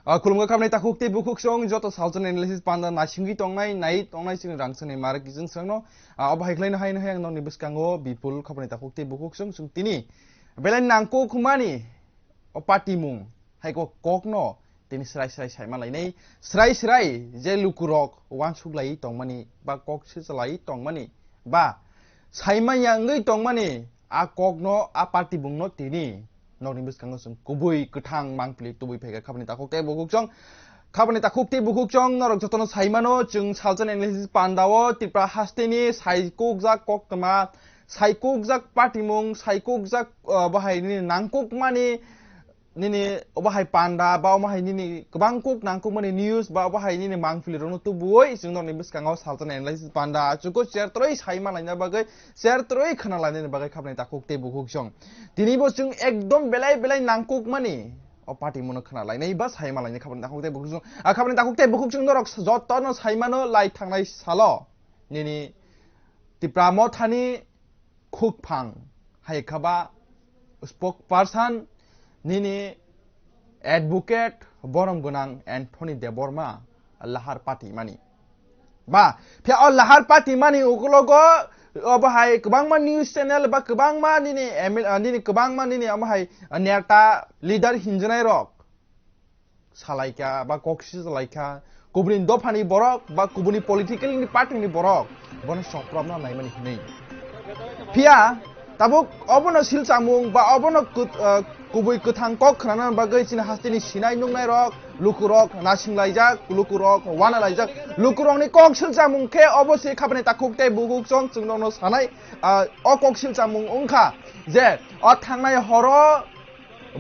खुलुमगा खामनाय ताखुकते बुखुकसं जतो सावजन एनालिसिस पान्दा नासिंगि तंनाय नाय तंनाय सिन रांसने मारक गिजन संनो अबहायख्लायनो हायनो हायang नंनि बिस्कांगो बिपुल खामनाय ताखुकते बुखुकसं जों तिनि बेलाय नांको खुमानि अ पाटिमुं हायको ककनो तिनि स्राय स्राय सायमालायनै स्राय स्राय जे लुकुरक वान सुग्लाय तंमानि बा कक सिजलाय तंमानि बा सायमायांगै तंमानि आ ककनो आ पाटिबुंनो तिनि नौनि बिस्कांगो जों गुबै गोथां मांप्लि तुबै फैगा खाबनि ताखुकते बुखुकसं खाबनि ताखुकते बुखुकसं नरक जतनो सायमानो जों सालजन एनालिसिस पान्दावो तिप्रा हास्तेनि सायकुक जाक ककमा सायकुक जाक पाटिमुं सायकुक जाक बाहायनि नांकुक मानि निनि बाहाय पान्दा बा बाहाय निनि गोबां कुक नांकुक मानि न्यूज बा बाहाय निनि मांप्लि रनो तुबुय जों नरनि बिस्कांगो सालजन एनालिसिस पान्दा जुको शेयर त्रै सायमा लायना बागै शेयर त्रै खोना लायना बागै खाबनि ताखुकते बुखुकसं दिनिबो जों एकदम बेलाय बेलाय नांकुक मानि अ पार्टी मनो खोना लायनाय बा सायमा लायनाय खाबनि ताखुकते बुखुकसं खाबनि ताखुकते बुखुकसं नरक जतनो सायमानो लाय थांनाय सालो निनि तिप्रामो थानि खुकफां हायखाबा स्पोक पर्सन निनि एडवोकेट बरम गोनां एन्थनी देबरमा लाहार पार्टी मानि बा फे अ लाहार पार्टी मानि उगलगो बाहाय गोबांमा न्यूज चैनल बा गोबांमा निनि निनि गोबांमा निनि बाहाय नेता लीडर हिनजनाय रक सालायका बा कक्सि सालायका गुबुन दफानि बरक बा गुबुन पलिटिकल पार्टीनि बरक बन सप्रबना नायमानि हिनै फिया ताबुक अबनो सिलचामुं बा अबनो गुबै गोथां कक खोनाना बागै सिन हास्तिनि सिनाय नुंनाय रक लुकुरक नासिं लायजाक लुकुरक वाना लायजाक लुकुरकनि कक सिलचामुं के अबसे खाबने ताखुकते बुखुकसं जोंनो सानाय अ कक सिलचामुं उंखा जे अ थांनाय हरो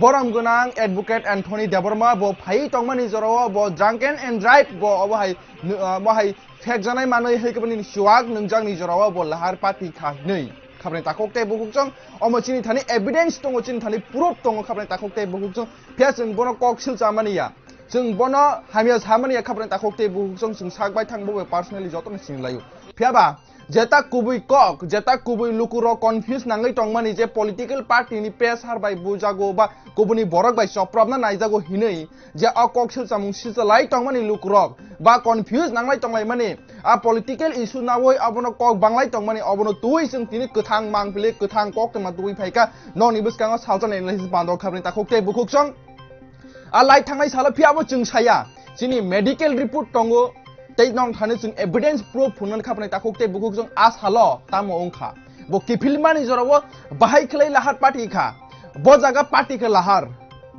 बरम गोनां एडवोकेट एन्थनी देबरमा बो फाइ तंमानि जराव बो ड्रंकन एन्ड ड्राइव बो बाहाय फेक जानाय मानै हैकबनि सुवाक नंजांनि जराव बो लाहार पार्टी खाहनै खाबने ताखुकते बुखुकसं अमचिनि थानि एविडेंस दङ चिनि थानि प्रूफ दङ खाबने ताखुकते बुखुकसं फिया जों बनो कक सिलचामानिया जों बनो हामिया सामानिया खाबने ताखुकते बुखुकसं जों सागबाय थांबो पर्सनली जतनो सिनलायो फियाबा जेता कुबुई कक जेता कुबुई लुकुरो कन्फ्यूज नांगै तंमानि जे पॉलिटिकल पार्टी नि पेसार बाय बुजागो बा गुबुनि बरक बाय सप्रबना नायजागो हिनै जे अ कक सिलचामुं सिजलाय तंमानि लुकुरक बा कन्फ्यूज नांलाय तंलाय माने आ पॉलिटिकल इशू नावै अबनो कक बांलाय तंमानि अबनो तुइ जों तिनि गोथां मांफिले गोथां कक तमा तुइ फायका ननि बिस्कांगो सालजन एनालिसिस बान्दो खाबनि ताखुकते बुखुकसं आ लाय थांनाय साला फियाबो जों साया जिनि मेडिकेल रिपोर्ट दंगो तै नं थानो जों एविडेंस प्रूफ फुनन खाबने ताखुकते बुखुकसं आ सालो तामो ओंखा बो किफिलमानि जराव बाहाय खलै लाहार पार्टी खा बो जागा पार्टी के लाहार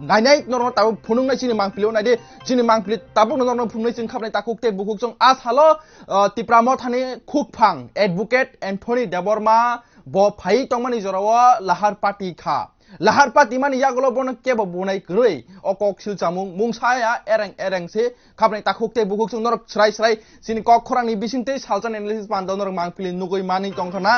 नायनाय नरनो ताबो फुनुंनाय सिनि मांफिलियाव नायदे सिनि मांफिलि ताबो नरनो फुंनाय जों खाबने ताखुकते बुखुकसं आ सालो तिप्रामो थानि खुकफां एडवोकेट एन्थनी देबरमा बो फाइ तंमानि जराव लाहार पार्टी खा लाहार पार्टी मानि यागलो बनो केबो बुनाय गरै अ कक सिलचामुं मुंसाया एरें एरें से खाबने ताखुकते बुखुकसं नरक स्राय स्राय सिनि कक खरांनि बिसिंते सालजन एनालिसिस पान्दो नरक मांफिलि नुगै मानि तंखना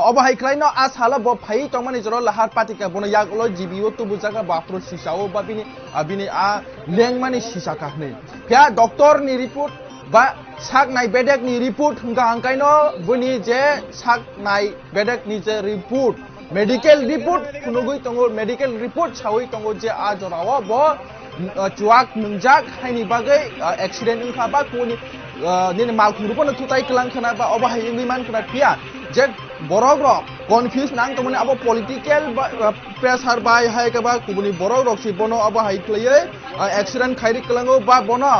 अबहाय खलायनो आ साला बो फाइ तंमानि जराव लाहार पार्टी का बनो यागलो जिबिओ तुबु जागा बाफ्रो सिसाओ बा बिनि आ लेंमानि सिसाका नै क्या डॉक्टर नि रिपोर्ट बा साक नाय बेडेक नि रिपोर्ट हंगा हंकायनो बुनि जे साक नाय बेडेक नि जे रिपोर्ट मेडिकल रिपोर्ट खुनुगै तंगो मेडिकल रिपोर्ट सावै तंगो जे आ जराव बो चुवाक नंजाक हायनि बागै एक्सीडेंट ओंखा बा कोनि निनि मालखुरुपनो थुताय कलांखना बा अबहाय इंगै मानखना फिया जे बरक रक कन्फ्यूज नां तमने अब पॉलिटिकल प्रेसार बाय हाय के बा गुबुनि बरक रक सि बनो अबहाय खलयै एक्सीडेंट खायरि कलांगो बा बनो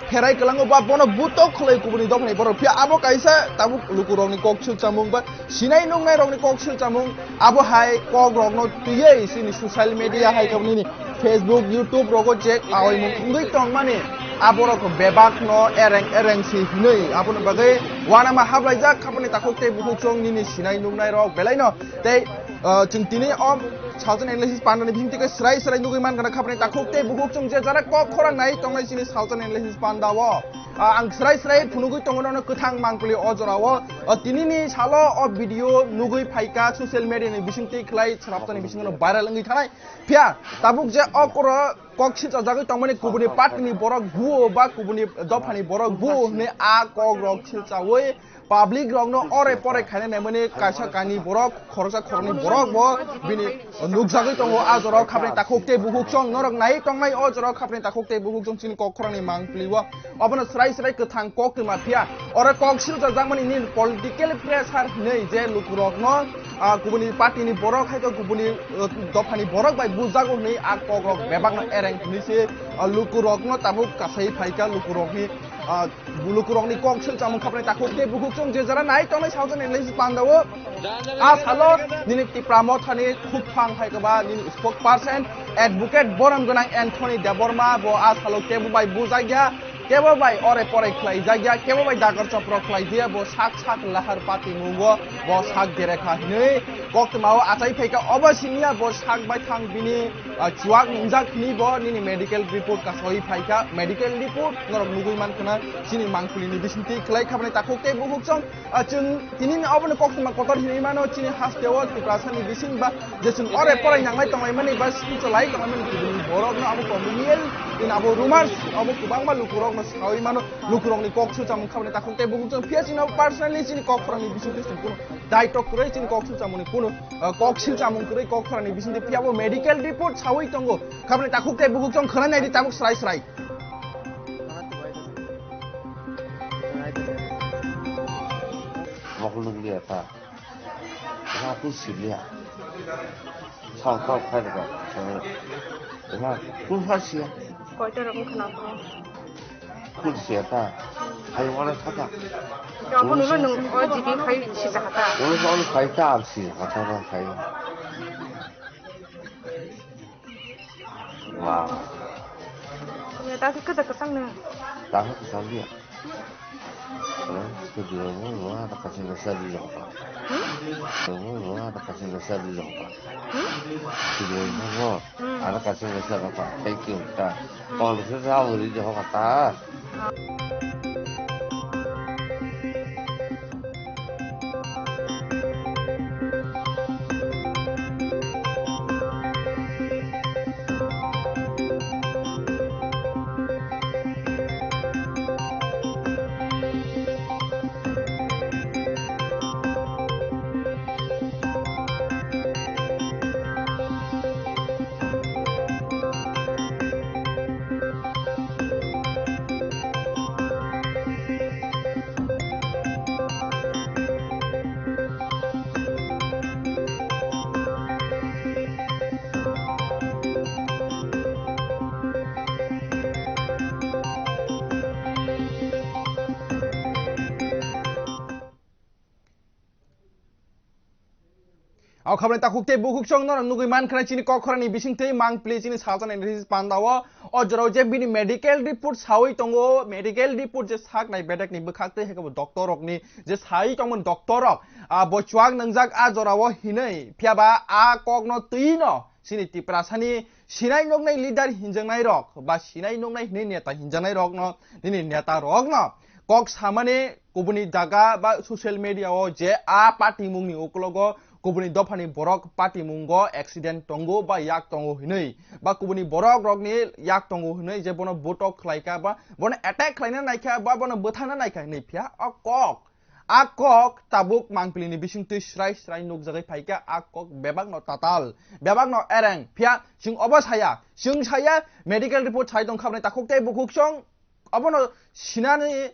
फेराय कलांगो बा बनो बुतो खलै गुबुनि दफनै बरक फिया आबो कायसा ताबु लुकुरकनि कक सिलचामुं बा सिनाय नुंनाय रकनि कक सिलचामुं अबहाय कक रकनो तुयै सिनि सोशल मीडिया हाय कबनि फेसबुक यूट्यूब रगो चेक आवै मुंगै तंमानि आबरक बेबाक न एरें एरें सि हिनै आबनो बागै वानामा हाबलायजा खाबनि ताखुकते बुखुकसं निनि सिनाय नुंनाय रक बेलायनो तै जों दिनै अ सालजन एनालिसिस पान्दोनि भिंतिके स्राय स्राय नुगै मानगना खाबनि ताखुकते बुखुकसं जे जाना कक खरांनाय तंनाय सिनि सालजन एनालिसिस पान्दाव आं स्राय स्राय फुनुगै तंगनो गोथां मांफिलि अजराव दिनैनि सालो अ भिडियो नुगै फायका ससियेल मीडिया नि बिसिंति खलाय सराबतानि बिसिंनो भाइराल ओंगै थानाय फिया ताबुक जे अ कर kok si jagoi tongmani kubuni patni borok buo ba kubuni dofani borok buo ne a kok rok silchawoi public rok no ore pore khaine naimani kaisa kani borok khoroksa khorni borok bo bini nukjagoi tongo a jorok khapni takhokte buhukchong norok nai tongnai o jorok khapni takhokte buhukchong chini kok khorani mangpliwa obono srai srai kathang kok tuma phia ore kok siljagmani ni political pressure nei je lukurok no kubuni party ni borok hai to kubuni dofani borok bai bujago nei a kok rok bebak no ereng ni se lukurok no tabuk kasai phaika lukurok ni lukurok ni kok siljamung khapni takhokte buhukchong je jara nai tongnai saujon enlis pandawo a salo nini tipramo thani khupphang hai kaba nini spokesperson advocate boram gonang Anthony Deborma bo a salo kebu bai bujagya kebo bai ore pore khlai jagya kebo bai dagar chopro khlai dia bo sak lahar pati mungo bo sak derekha nei koktmao achai phaika obasinia bo sak bai thang bini chuak ningjak ni bo nini medical report ka soi phaika medical report norok nugui man khana sini mangpuli ni bisinti khlai khabne takhokte buhukchong chung tinin obone koktma kotor hinai mano chini hastewo tiprasani bising ba jesung ore pore nanglai tonglai mani ba spicholai tonglai mani kubuni borok no abo communal in abo rumors abo kubang ba lukurok no sawi mano lukurok ni kok suchamung khabne takhokte buhukchong piasi no personally chini kok khorani bisinti sungkuno daitok kurai chini kok suchamuni kuno kok silchamung kurai kok khorani bisinti piabo medical report sawi tongo khabne takhokte buhukchong khana nai di tabuk srai srai Maklum dia tak, aku silia, kau kai dah, saya, pun hasil, Kau itu orang kenapa? pun siapa, hai orang kata, Kau pun dulu nung oh jadi kai sisa kata. orang kai tak sih, kata orang kai, wah, Ya tapi kita kesang nih. tak kesal dia. Kedua ada kasih besar di Jawa. Kedua ada kasih besar di Jawa. Kedua ada kasih besar apa? Thank you. Kalau kita tahu di Jawa kata. Au khabne takhokte buhukchong norok nugui man khana chini kok khorani bisingtei mangpli chini saujon enlis pandawo o jorok je bini medical report sawi tongo medical report je sak nai bedak ni bukhakte hekabo doctor rok ni je sai tongmon doctor rok bo chuak nangjak a jorawo hinai phiaba a kok no tui no sini tiprasani sinai noknai leader hinjangnai rok ba sinai noknai hinai neta hinjangnai rok no nini neta rok no kok samane kubuni jaga ba social media o je a party mungni uklogo kubuni dofani borok party mungo accident tongo ba yak tongo hinai ba kubuni borok rokni yak tongo hinai je bono botok khlaika ba bono attack khlaina naikha ba bono bothana naikha hinai phia a kok tabuk mangpilini bisingtui srai srai nukjagai phaika a kok bebak no tatal bebak no ereng phia sing obasaya sing saya medical report sai tong khabnai takhokte bukhukchong abono sinani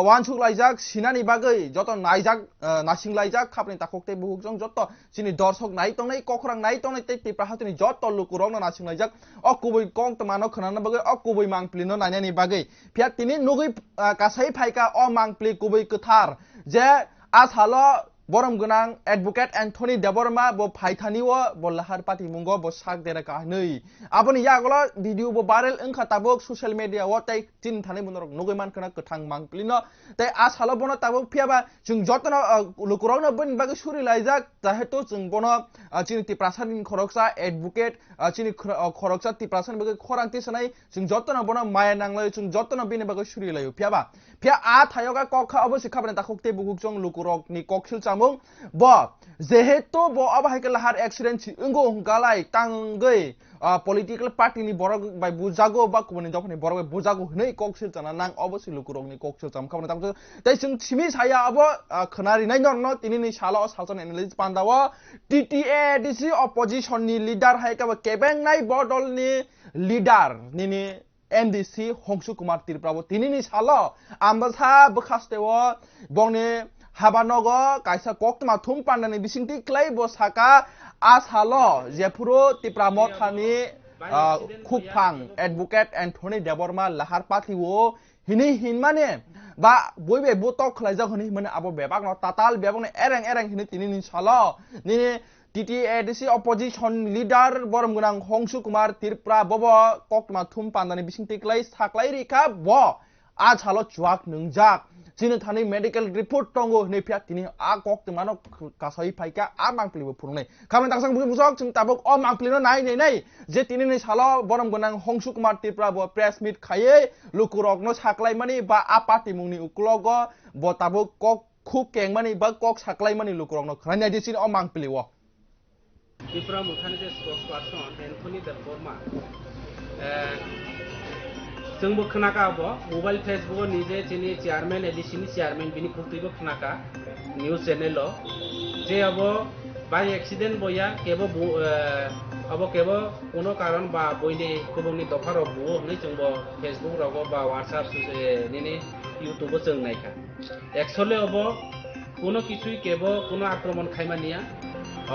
wansuk laijak sinani bagai joto naijak nasing laijak khapni takhokte buhukjong joto sini dorshok nai tongnai kokhrang nai tongnai te tipra hatuni joto lukurong no nasing laijak o kubui kong tmano khana bagai o kubui mangpli no nainani bagai phia tini nugui kasai phaika o mangpli kubui kuthar je asalo borom gonang advocate Anthony Deborma bo phaithaniwo bo lahar pati mungo bo sak dera ka nei aboni yagolo video bo viral engkha tabuk social media wo tai tin thani bunor nugui man kana kathang mangplino tai asalo bono tabuk phiaba jung jotno lukurong no bin bagi suri laijak jahetu jung bono chini tiprasan khoroksa advocate chini khoroksa tiprasan bagi khorang tisanai jung jotno bono maya nanglai jung jotno bin bagi suri layo phiaba phia a thayoga kokha obose khabane takhokte bugukjong lukurok ni koksil chamung bo जेहेतु बो अबाहाय लाहार accident इंगो हंगालाय तांगै political party ni borok bai bujago ba kubani dokni borok bai bujago hnei koksil chana nang obosai lukurok ni koksil cham khamna tamso tai sing chimi saya abo khonari nai no tini ni sala salton analysis pandawa TTA DC opposition ni leader hai ka kebeng nai bodol ni leader ni MDC Hongsu Kumar Tirprabo tini ni sala ambasa bkhastewo bongni habanogo kaisa koktma thum pandani bisingti klai bo saka asalo jepuro tipramo thani khupang advocate Anthony Deborma lahar pathiwo hini hinmane ba boibe botok khlaijak hini mane abo bebak no tatal bebak ne ereng hini tini ni salo ni TTADC opposition leader borom gunang Hongsu Kumar Tirpra bobo koktma thum pandani bisingti klai saklai rika bo asalo chuak nungjak Sini thani medical report tongo ne pia tini a kok te mano kasai paika a mangpli bo phurung nei khamni taksang bugi busok chung tabok o mangpli no nai je tini ni salo borom gonang Hongsu Kumar Tirpra bo press meet khaye lukurok no saklai mani ba a party mungni uklogo bo tabok kok khuk keng mani ba kok saklai mani lukurok no khrani di sin o mangpli wo Tirpra muthani je spokesperson Anthony Deborma जोंबो खोनाका अब mobile Facebook निजे चिनि chairman एडिसिनि chairman बिनि खुंतैबो खोनाका news channel जे अब by accident बया केबो अब केबो कोनो कारण बा बयनि कुबुंनि दफार बुओ नै जोंबो फेसबुक रगो बा व्हाट्सएप निनि यूट्यूब जों नायका एक्चुअली अब कोनो किछुई केबो कोनो आक्रमण खायमानिया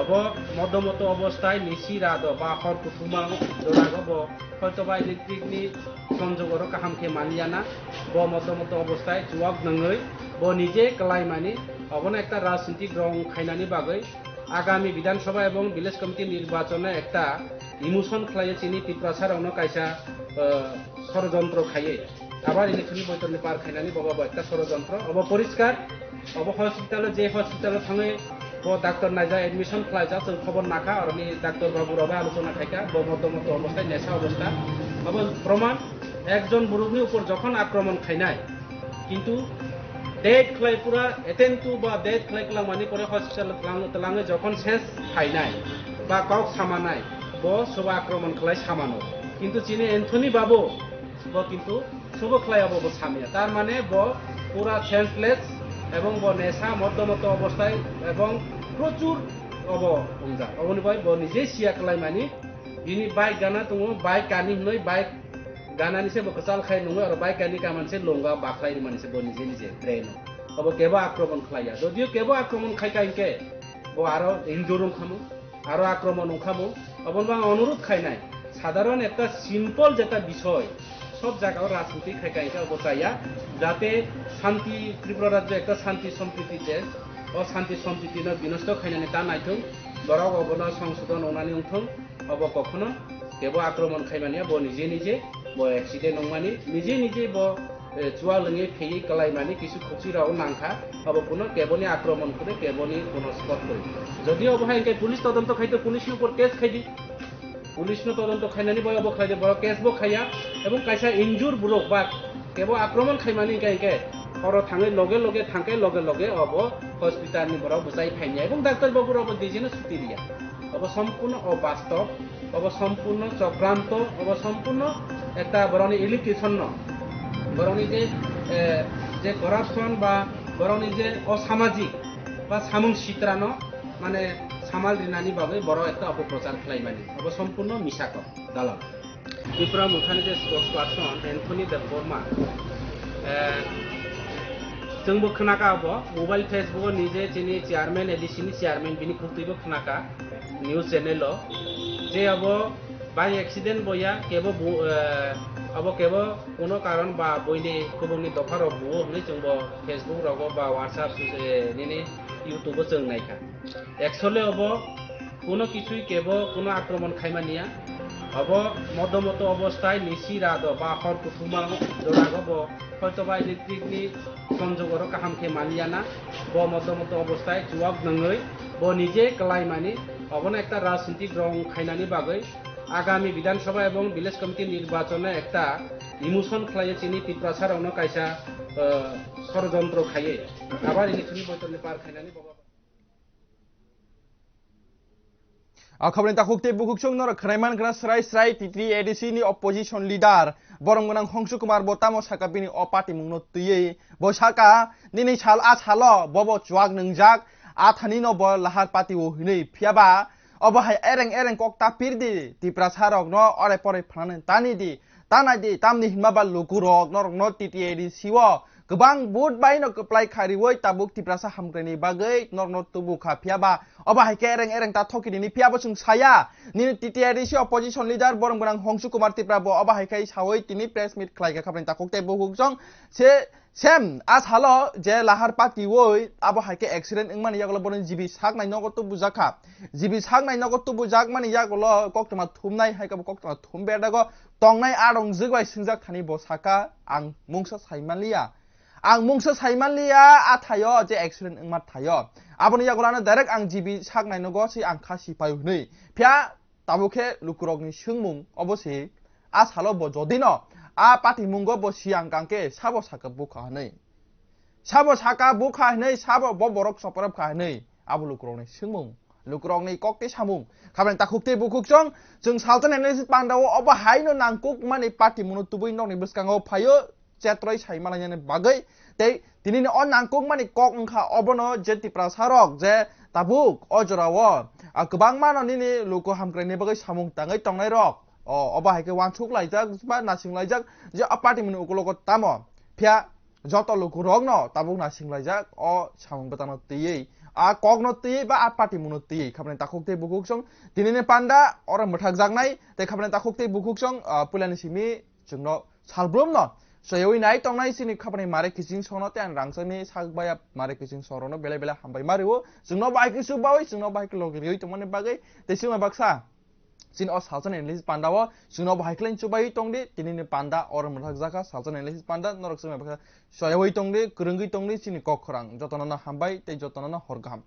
अब मदमत अवस्थाय निसि राद बा हर कुथुमा दोरागो হয়তো বা ইলেকট্রিকনি সংযোগর কাহামকে মানিয়ানা ব মত অবস্থায় জুয়াক নঙ্গই ব নিজে কলাইমানি অবনা একটা রাজনৈতিক রং খাইনানি বাগৈ আগামী বিধানসভা এবং ভিলেজ কমিটি নির্বাচনে একটা ইমোশন খাইয়ে চিনি ত্রিপ্রাসার অন্য কাইসা ষড়যন্ত্র খাইয়ে আবার ইলেকশন বৈতরণী পার খাইনানি বাবা একটা ষড়যন্ত্র অব পরিষ্কার অব হসপিটালে যে হসপিটালে থাঙে ডাক্তার নাইজা এডমিশন খাইজা जों খবর নাখা আর ডাক্তার বাবু রবে আলোচনা খাইকা মত অবস্থায় নেশা অবস্থা এবং প্রমাণ একজন মুরব্বীর উপর যখন আক্রমণ খাইনায় কিন্তু ডেট খাই পুরা এটেন্টু বা ডেট খাই কলা মানি পরে হসপিটাল তলাঙে যখন শেষ খাইনায় বা কাউ সামানায় ব সব আক্রমণ খাই সামানো কিন্তু চিনি এন্থনি বাবু ব কিন্তু সব খাই আবো সামিয়া তার মানে ব পুরা সেন্সলেস এবং ব নেশা মত অবস্থায় এবং প্রচুর অব বুঝা অবনিবাই ব নিজে সিয়া কলাই মানি বিনি বাইক গানা দङ বাইক কানি হই বাইক গানানি সে বকসাল খাই নङ আর বাইক কানি কা মানসে লঙ্গা বাখলাই মানসে ব নিজে ট্রেন অব কেবা আক্রমণ খাইয়া যদিও কেবা আক্রমণ খাই কাইকে ব আরো ইনজুরুম খামু আরো আক্রমণ খামু অবনবা অনুরোধ খাই নাই সাধারণ একটা সিম্পল যেটা বিষয় সব জায়গায় রাজনীতি খাই কাইকে অবচাইয়া যাতে শান্তি ত্রিপুরা রাজ্য একটা শান্তি সম্প্রীতি দেশ অশান্তি সম্প্রীতি বিনষ্ট খাইনানি তা নাইথুং বরক অবন সংশোধন অনানি উঠুং অব কখনো কেবল আক্রমণ খাইমানিয়া ব নিজে ব অ্যাক্সিডেন্ট নংমানি নিজে ব চুয়া লঙে ফেই কলাইমানি কিছু খুচিরাও নাংখা অব কোনো কেবলনি আক্রমণ করে কেবলনি কোনো স্পট করে যদিও অবহাই পুলিশ তদন্ত খাইতো পুলিশের উপর কেস খাইদি পুলিশ তদন্ত খাইনানি বয় অব খাইদে বড় কেস ব খাইয়া এবং কাইসা ইনজুর বুরক বা কেবল আক্রমণ খাইমানি গাইকে হর থাঙে লগে থাঙ্কে লগে অব হসপিটালনি বড় বুঝাই ফাইনিয়া এবং ডাক্তার বাবুর অব দিজেনো ছুটি দিয়া অব সম্পূর্ণ অবাস্তব অব সম্পূর্ণ চক্রান্ত অব সম্পূর্ণ একটা বরনি ইলিগেশন বরনি যে করাপশন বা বরনি যে অসামাজিক বা সামুং চিত্রানো মানে সামাল রিনানি বাগৈ বড় একটা অপপ্রচার খাইমানি অব সম্পূর্ণ মিশাক দালাল ত্রিপুরা মুথানি যে স্পোক্সপারসন এন্থনি দেববর্মা जोंबो खोनाका अब मोबाइल फेसबुक निजे चिनि चेयरमैन एडिसिनि चेयरमैन बिनि खुंतैबो खोनाका न्यूज चैनल जे अब बाय एक्सीडेंट बया केबो अब केबो कोनो कारण बा बयनि कुबुंनि दफार बुओ नै जोंबो फेसबुक रगो बा व्हाट्सएप निनि यूट्यूब जों नायका एक्चुअली अब कोनो किछुई केबो कोनो आक्रमण खायमानिया अब मदमत अवस्थाय निसि राद बा हर कुथुमा दोरागो হয়তো বা ইলেকট্রিকনি সংযোগর কাহামকে মানিয়ানা ব মত অবস্থায় জুয়াক নঙ্গই ব নিজে কলাইমানি অবনা একটা রাজনৈতিক রং খাইনানি বাগৈ আগামী বিধানসভা এবং ভিলেজ কমিটি নির্বাচনে একটা ইমোশন খাইয়ে চিনি ত্রিপ্রাসার অন্য কাইসা ষড়যন্ত্র খাইয়ে আবার ইলেকশন বৈতরণী পার খাইনানি বাবা Khabrin takukte bukuksung nor kraiman gra srai titri edisi ni opposition leader borong gonang Hongshu Kumar botamo sakapini opati mungno tuye bo saka nini chal a chalo bobo chuak nengjak athani no bo lahar pati wo hinei phiaba obo hai ereng kok tapir di tiprasarok no ore pore phanan tani di tanai di tamni hinmaba lukurok nor no titi edisi wo Gebang bud bai no keplai khari woi tabuk tiprasa hamgreni bagai nor no tubu kha phiaba oba hai ke ereng ta thoki ni phiaba sung saya ni titiari si opposition leader borong gonang Hongshu Kumar tipra bo oba hai kai sawoi tini press meet khlai ka khabren ta kokte bo jong se sem as halo je lahar pati woi abo hai ke accident ingmani yaglo bonen jibi sak nai no to bujaka jibi sak nai no to bujak mani yaglo koktama thumnai hai ka koktama thumbe dago tongnai adong jigwai singjak thani bo saka ang mungsa saimalia ang mungsa saimalia athayo je accident ingmat thayo aboni yagolana direct ang jibi sak nai no go si ang khasi payu nei phya tabukhe lukurokni sungmung obosi as halo bo jodino a pati mungo bo siang kangke sabo saka bukha nei sabo saka bukha nei sabo bo borok soporap kha nei abu lukurokni sungmung lukurokni kokte samung khabren takukte bukukjong jung saltan analysis pangdawo oba haino nangkuk mani pati munu tubui nokni biskango phayo chetroi saimalanya bagai tei tinini on nangkuk mani kok ngkha obono je tiprasarok je tabuk ojorawo kebang mano nini luko hamkreni bagai samung tangai tongnai rok oba haike wansuk laijak ba nasing laijak je apati munu ukuloko tamo phya joto luko rok no tabuk nasing laijak o samung batano tiyei kok no tiyei ba apati munu tiyei khabren takukte bukuksong tinini panda ora muthak jaknai tei khabren takukte bukuksong pulani simi jungno salbrom no Sayoi nai tongnai sini khabani mare kising sono te an rangsani sagbaya mare kising sorono bele hambai mariwo jungno bai kisu bawai jungno bai klogiri tomone bagai tesima baksa sin o salsan enlis pandawo jungno bai klen chubai tongdi tinini panda or muthak jaka salsan enlis panda norok sima baksa sayoi tongdi kurungi tongdi sini kokhrang jotonana hambai te jotonana horgam